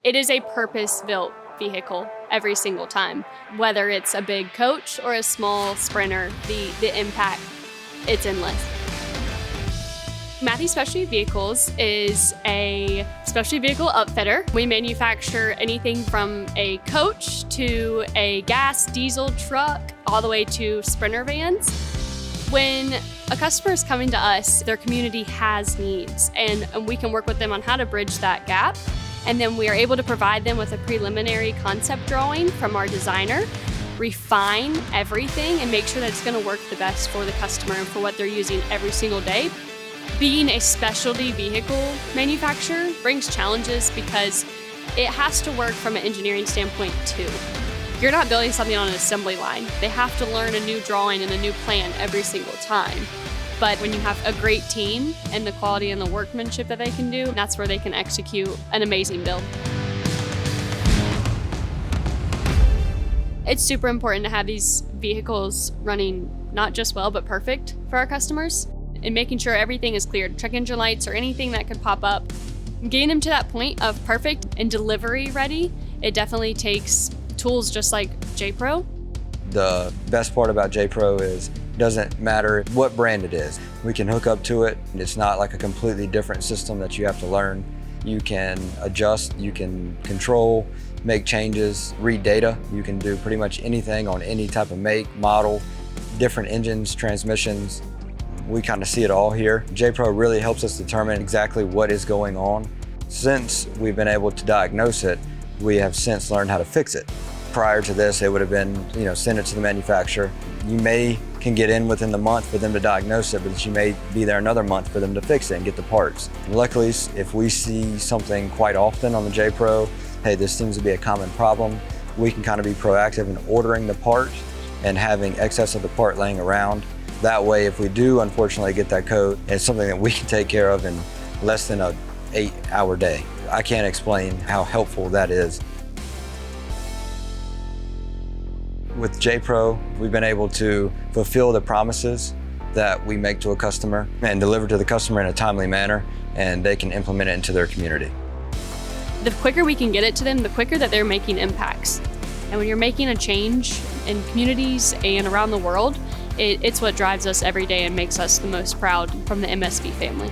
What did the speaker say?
It is a purpose-built vehicle every single time. Whether it's a big coach or a small sprinter, the impact, it's endless. Matthews Specialty Vehicles is a specialty vehicle upfitter. We manufacture anything from a coach to a gas diesel truck, all the way to sprinter vans. When a customer is coming to us, their community has needs, and we can work with them on how to bridge that gap. And then we are able to provide them with a preliminary concept drawing from our designer, refine everything, and make sure that it's going to work the best for the customer and for what they're using every single day. Being a specialty vehicle manufacturer brings challenges because it has to work from an engineering standpoint too. You're not building something on an assembly line. They have to learn a new drawing and a new plan every single time. But when you have a great team and the quality and the workmanship that they can do, that's where they can execute an amazing build. It's super important to have these vehicles running not just well, but perfect for our customers, and making sure everything is cleared, check engine lights or anything that could pop up. Getting them to that point of perfect and delivery ready, it definitely takes tools just like JPRO. The best part about JPRO is it doesn't matter what brand it is. We can hook up to it. It's not like a completely different system that you have to learn. You can adjust, you can control, make changes, read data. You can do pretty much anything on any type of make, model, different engines, transmissions. We kind of see it all here. JPRO really helps us determine exactly what is going on. Since we've been able to diagnose it, we have since learned how to fix it. Prior to this, it would have been, send it to the manufacturer. You can get in within the month for them to diagnose it, but you may be there another month for them to fix it and get the parts. And luckily, if we see something quite often on the JPRO, hey, this seems to be a common problem, we can kind of be proactive in ordering the part and having excess of the part laying around. That way, if we do unfortunately get that code, it's something that we can take care of in less than an 8-hour day. I can't explain how helpful that is. With JPRO, we've been able to fulfill the promises that we make to a customer and deliver to the customer in a timely manner, and they can implement it into their community. The quicker we can get it to them, the quicker that they're making impacts. And when you're making a change in communities and around the world, it's what drives us every day and makes us the most proud from the MSV family.